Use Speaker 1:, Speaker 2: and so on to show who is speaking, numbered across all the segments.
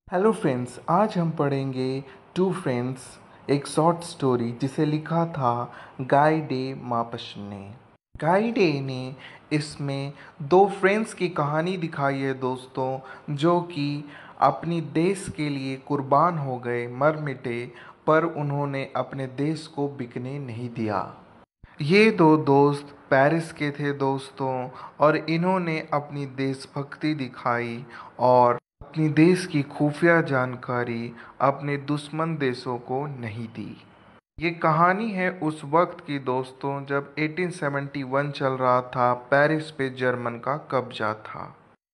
Speaker 1: Hello friends, आज हम पढ़ेंगे टू फ्रेंड्स, एक शॉर्ट स्टोरी जिसे लिखा था गाय डे मापशन ने। गाय डे ने इसमें दो फ्रेंड्स की कहानी दिखाई है दोस्तों, जो कि अपनी देश के लिए कुर्बान हो गए, मर मिटे, पर उन्होंने अपने देश को बिकने नहीं दिया। ये दो दोस्त पेरिस के थे दोस्तों, और इन्होंने अपनी देशभक्ति दिखाई और अपनी देश की खुफिया जानकारी अपने दुश्मन देशों को नहीं दी। ये कहानी है उस वक्त की दोस्तों, जब 1871 चल रहा था, पेरिस पे जर्मन का कब्जा था।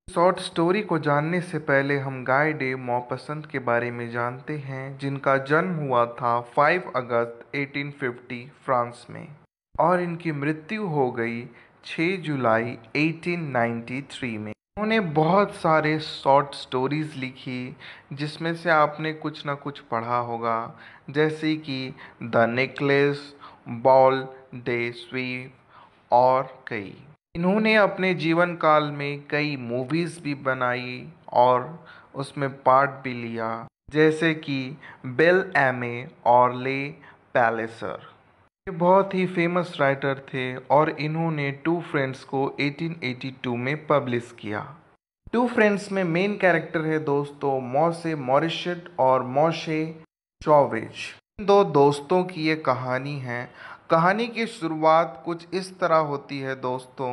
Speaker 1: शॉर्ट स्टोरी को जानने से पहले हम गाय डे मॉपसन के बारे में जानते हैं, जिनका जन्म हुआ था 5 अगस्त 1850 फ्रांस में, और इनकी मृत्यु हो गई 6 जुलाई 1893 में। उन्होंने बहुत सारे शॉर्ट स्टोरीज लिखी, जिसमें से आपने कुछ ना कुछ पढ़ा होगा, जैसे कि the necklace, Boule de Suif और कई। इन्होंने अपने जीवन काल में कई मूवीज़ भी बनाई और उसमें पार्ट भी लिया, जैसे कि बेल एमे और ले पैलेसर। ये बहुत ही फेमस राइटर थे और इन्होंने टू फ्रेंड्स को 1882 में पब्लिश किया। टू फ्रेंड्स में मेन कैरेक्टर है दोस्तों मॉसे मॉरिशट और मॉशे चॉवेज। इन दो दोस्तों की ये कहानी है। कहानी की शुरुआत कुछ इस तरह होती है दोस्तों।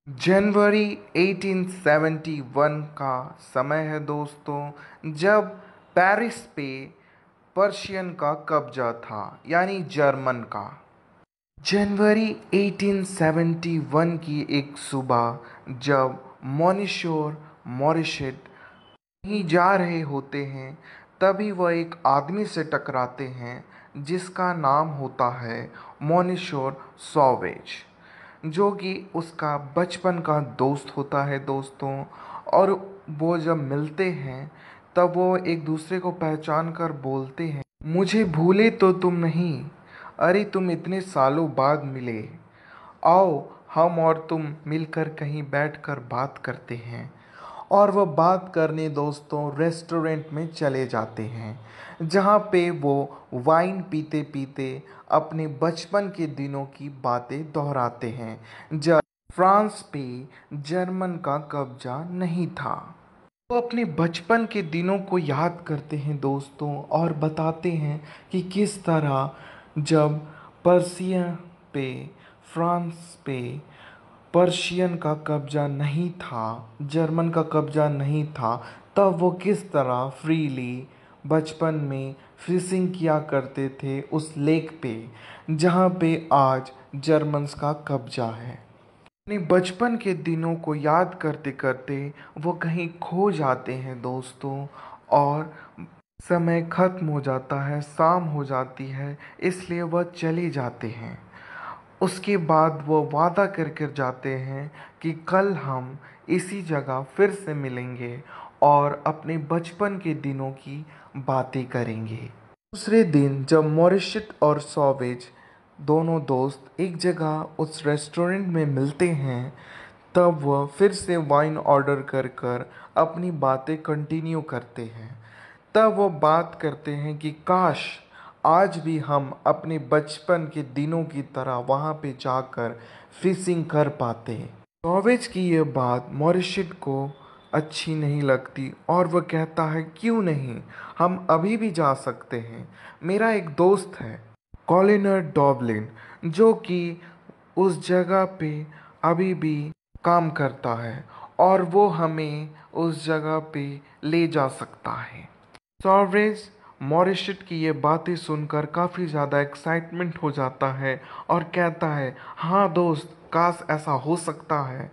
Speaker 1: जनवरी 1871 का समय है दोस्तों, जब पेरिस पे पर्शियन का कब्जा था, यानी जर्मन का। जनवरी 1871 की एक सुबह, जब मोनिशोर मॉरिशट कहीं जा रहे होते हैं, तभी वह एक आदमी से टकराते हैं जिसका नाम होता है मोनिशोर सॉवेज, जो कि उसका बचपन का दोस्त होता है दोस्तों। और वो जब मिलते हैं, तब वो एक दूसरे को पहचान कर बोलते हैं, मुझे भूले तो तुम नहीं, अरे तुम इतने सालों बाद मिले, आओ हम और तुम मिलकर कहीं बैठकर बात करते हैं। और वह बात करने दोस्तों रेस्टोरेंट में चले जाते हैं, जहाँ पे वो वाइन पीते पीते अपने बचपन के दिनों की बातें दोहराते हैं, जब फ्रांस पे जर्मन का कब्जा नहीं था। वो अपने बचपन के दिनों को याद करते हैं दोस्तों, और बताते हैं कि किस तरह जब पर्सिया पे फ्रांस पे पर्शियन का कब्जा नहीं था, जर्मन का कब्जा नहीं था, तब वो किस तरह फ्रीली बचपन में फिशिंग किया करते थे उस लेक पे, जहाँ पे आज जर्मन्स का कब्जा है। अपने बचपन के दिनों को याद करते करते वो कहीं खो जाते हैं दोस्तों, और समय खत्म हो जाता है, शाम हो जाती है, इसलिए वह चले जाते हैं। उसके बाद वो वादा कर कर जाते हैं कि कल हम इसी जगह फिर से मिलेंगे और अपने बचपन के दिनों की बातें करेंगे। दूसरे दिन जब मॉरिशट और सॉवेज दोनों दोस्त एक जगह उस रेस्टोरेंट में मिलते हैं, तब वह फिर से वाइन ऑर्डर कर कर अपनी बातें कंटिन्यू करते हैं। तब वो बात करते हैं कि काश आज भी हम अपने बचपन के दिनों की तरह वहाँ पे जाकर फिशिंग कर पाते। सॉवेज की ये बात मॉरिशट को अच्छी नहीं लगती, और वह कहता है क्यों नहीं, हम अभी भी जा सकते हैं। मेरा एक दोस्त है कॉलिनर डॉबलिन, जो कि उस जगह पे अभी भी काम करता है, और वो हमें उस जगह पे ले जा सकता है। सॉवेज मॉरिशट की ये बातें सुनकर काफ़ी ज़्यादा एक्साइटमेंट हो जाता है और कहता है हाँ दोस्त, काश ऐसा हो सकता है।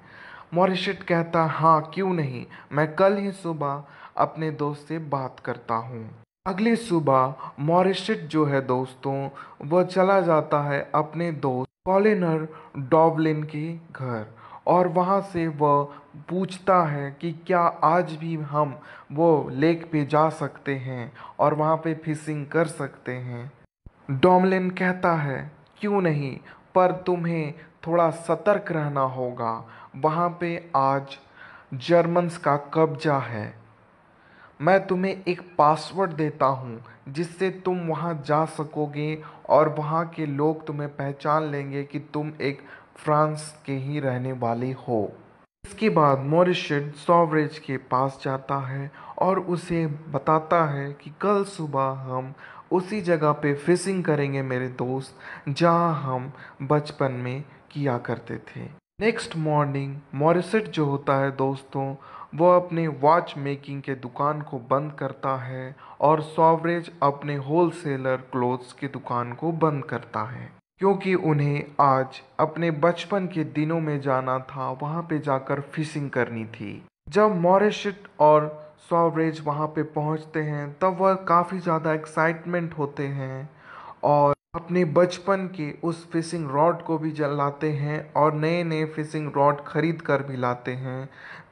Speaker 1: मॉरिशट कहता है हाँ क्यों नहीं, मैं कल ही सुबह अपने दोस्त से बात करता हूँ। अगली सुबह मॉरिशट जो है दोस्तों, वह चला जाता है अपने दोस्त कॉलिनर डॉबलिन के घर, और वहाँ से वह पूछता है कि क्या आज भी हम वो लेक पे जा सकते हैं और वहाँ पे फिशिंग कर सकते हैं। डॉमलिन कहता है क्यों नहीं, पर तुम्हें थोड़ा सतर्क रहना होगा, वहाँ पे आज जर्मन्स का कब्जा है। मैं तुम्हें एक पासवर्ड देता हूँ जिससे तुम वहाँ जा सकोगे और वहाँ के लोग तुम्हें पहचान लेंगे कि तुम एक फ्रांस के ही रहने वाले हो। इसके बाद मॉरिशट सॉवरेज के पास जाता है और उसे बताता है कि कल सुबह हम उसी जगह पे फिशिंग करेंगे मेरे दोस्त, जहाँ हम बचपन में किया करते थे। नेक्स्ट मॉर्निंग मॉरिशट जो होता है दोस्तों, वो अपने वॉच मेकिंग के दुकान को बंद करता है और सॉवरेज अपने होलसेलर क्लोथ्स की दुकान को बंद करता है, क्योंकि उन्हें आज अपने बचपन के दिनों में जाना था, वहाँ पे जाकर फिशिंग करनी थी। जब मॉरिशट और सॉवरेज वहाँ पे पहुँचते हैं तब वह काफ़ी ज़्यादा एक्साइटमेंट होते हैं और अपने बचपन के उस फिशिंग रॉड को भी जलाते हैं और नए नए फिशिंग रॉड खरीद कर भी लाते हैं,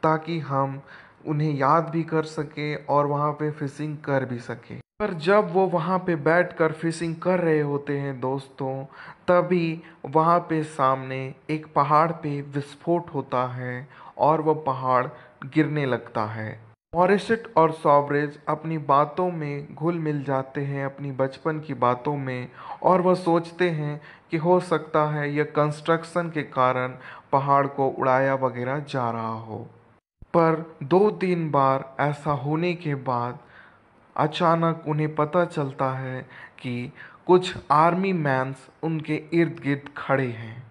Speaker 1: ताकि हम उन्हें याद भी कर सके और वहाँ पे फिशिंग कर भी सके। पर जब वो वहाँ पे बैठकर फिशिंग कर रहे होते हैं दोस्तों, तभी वहाँ पे सामने एक पहाड़ पे विस्फोट होता है और वह पहाड़ गिरने लगता है। मॉरिशट और सॉवरेज अपनी बातों में घुल मिल जाते हैं, अपनी बचपन की बातों में, और वह सोचते हैं कि हो सकता है यह कंस्ट्रक्शन के कारण पहाड़ को उड़ाया वगैरह जा रहा हो। पर 2-3 बार ऐसा होने के बाद अचानक उन्हें पता चलता है कि कुछ आर्मी मैन्स उनके इर्द गिर्द खड़े हैं।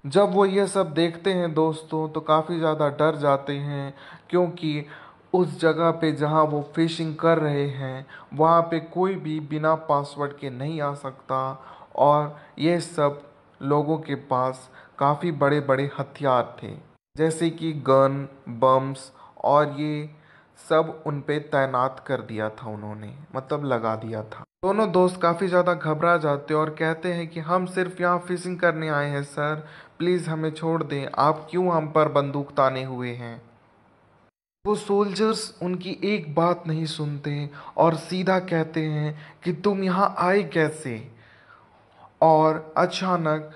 Speaker 1: जब वो ये सब देखते हैं दोस्तों तो काफ़ी ज़्यादा डर जाते हैं, क्योंकि उस जगह पे जहाँ वो फिशिंग कर रहे हैं वहाँ पे कोई भी बिना पासवर्ड के नहीं आ सकता, और ये सब लोगों के पास काफ़ी बड़े बड़े हथियार थे, जैसे कि गन, बम्स, और ये सब उन पे तैनात कर दिया था उन्होंने, मतलब लगा दिया था। दोनों दोस्त काफ़ी ज़्यादा घबरा जाते हैं और कहते हैं कि हम सिर्फ यहाँ फिशिंग करने आए हैं सर, प्लीज़ हमें छोड़ दें, आप क्यों हम पर बंदूक ताने हुए हैं। वो सोल्जर्स उनकी एक बात नहीं सुनते और सीधा कहते हैं कि तुम यहाँ आए कैसे, और अचानक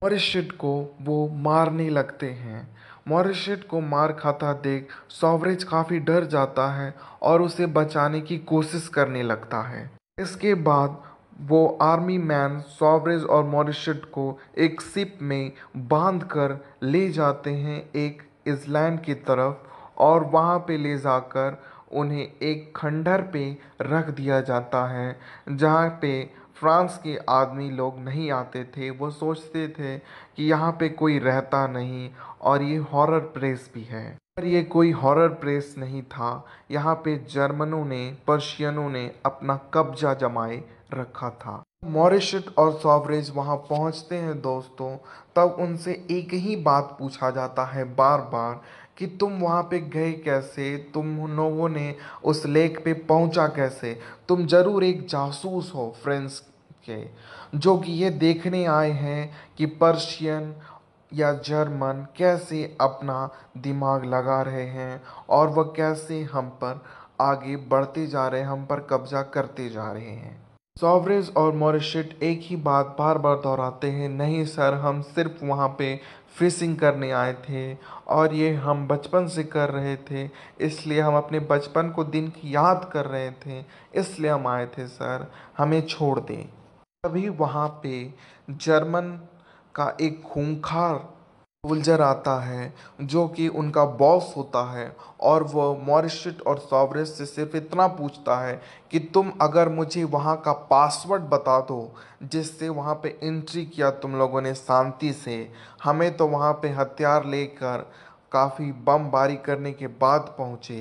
Speaker 1: मॉरिशट को वो मारने लगते हैं। मॉरिशट को मार खाता देख सॉवरेज काफ़ी डर जाता है और उसे बचाने की कोशिश करने लगता है। इसके बाद वो आर्मी मैन सॉवरेज और मॉरिशट को एक शिप में बांध कर ले जाते हैं एक इस्लैंड की तरफ, और वहाँ पे ले जाकर उन्हें एक खंडहर पे रख दिया जाता है, जहाँ पे फ्रांस के आदमी लोग नहीं आते थे। वो सोचते थे कि यहाँ पे कोई रहता नहीं और ये हॉरर प्लेस भी है, पर ये कोई हॉरर प्लेस नहीं था। यहाँ पे जर्मनों ने, पर्शियनों ने अपना कब्जा जमाए रखा था। मॉरिशट और सॉवरेज वहाँ पहुँचते हैं दोस्तों, तब उनसे एक ही बात पूछा जाता है बार बार कि तुम वहाँ पे गए कैसे, तुम लोगों ने उस लेक पे पहुँचा कैसे, तुम ज़रूर एक जासूस हो फ्रांस के, जो कि ये देखने आए हैं कि पर्शियन या जर्मन कैसे अपना दिमाग लगा रहे हैं और वह कैसे हम पर आगे बढ़ते जा रहे हैं, हम पर कब्जा करते जा रहे हैं। सॉवरेज और मॉरिशट एक ही बात बार बार दोहराते हैं, नहीं सर, हम सिर्फ वहाँ पे फिशिंग करने आए थे और ये हम बचपन से कर रहे थे, इसलिए हम अपने बचपन को दिन की याद कर रहे थे, इसलिए हम आए थे सर, हमें छोड़ दें। तभी वहाँ पे जर्मन का एक खूंखार सोल्जर आता है, जो कि उनका बॉस होता है, और वो मॉरिशट और सॉवरेज से सिर्फ इतना पूछता है कि तुम अगर मुझे वहाँ का पासवर्ड बता दो जिससे वहाँ पे एंट्री किया तुम लोगों ने शांति से, हमें तो वहाँ पे हथियार लेकर काफ़ी बमबारी करने के बाद पहुँचे,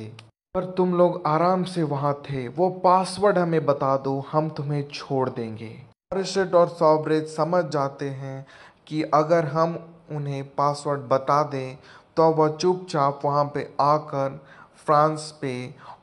Speaker 1: पर तुम लोग आराम से वहाँ थे, वो पासवर्ड हमें बता दो, हम तुम्हें छोड़ देंगे। मॉरिशट और सॉवरेज समझ जाते हैं कि अगर हम उन्हें पासवर्ड बता दें तो वह चुपचाप वहाँ पे आकर फ्रांस पे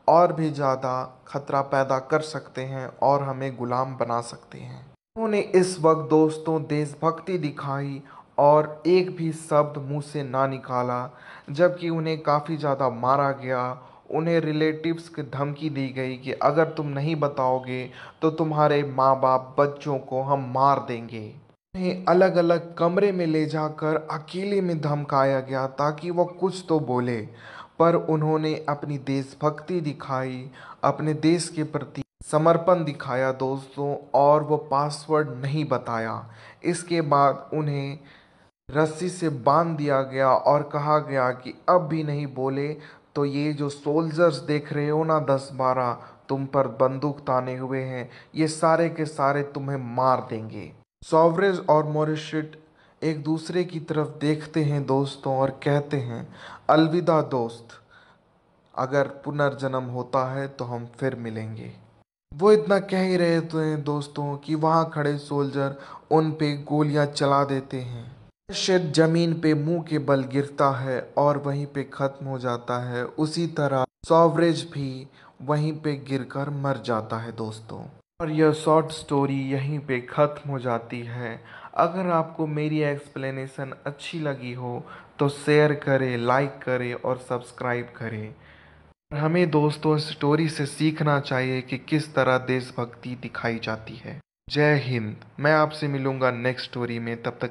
Speaker 1: और भी ज़्यादा खतरा पैदा कर सकते हैं और हमें गुलाम बना सकते हैं। उन्होंने इस वक्त दोस्तों देशभक्ति दिखाई और एक भी शब्द मुंह से ना निकाला, जबकि उन्हें काफ़ी ज़्यादा मारा गया। उन्हें रिलेटिव्स की धमकी दी गई कि अगर तुम नहीं बताओगे तो तुम्हारे माँ बाप, बच्चों को हम मार देंगे। उन्हें अलग अलग कमरे में ले जाकर अकेले में धमकाया गया ताकि वो कुछ तो बोले, पर उन्होंने अपनी देशभक्ति दिखाई, अपने देश के प्रति समर्पण दिखाया दोस्तों, और वो पासवर्ड नहीं बताया। इसके बाद उन्हें रस्सी से बांध दिया गया और कहा गया कि अब भी नहीं बोले तो ये जो सोल्जर्स देख रहे हो ना 10-12 तुम पर बंदूक ताने हुए हैं, ये सारे के सारे तुम्हें मार देंगे। सॉवरेज और मॉरिशट एक दूसरे की तरफ देखते हैं दोस्तों और कहते हैं, अलविदा दोस्त, अगर पुनर्जन्म होता है तो हम फिर मिलेंगे। वो इतना कह ही रहे थे दोस्तों कि वहाँ खड़े सोल्जर उन पे गोलियां चला देते हैं। अर्शद जमीन पे मुंह के बल गिरता है और वहीं पे खत्म हो जाता है। उसी तरह सॉवरेज भी वहीं पे गिरकर मर जाता है दोस्तों। और यह शॉर्ट स्टोरी यहीं पे ख़त्म हो जाती है। अगर आपको मेरी एक्सप्लेनेशन अच्छी लगी हो तो शेयर करें, लाइक करें और सब्सक्राइब करें। हमें दोस्तों स्टोरी से सीखना चाहिए कि किस तरह देशभक्ति दिखाई जाती है। जय हिंद। मैं आपसे मिलूंगा नेक्स्ट स्टोरी में, तब तक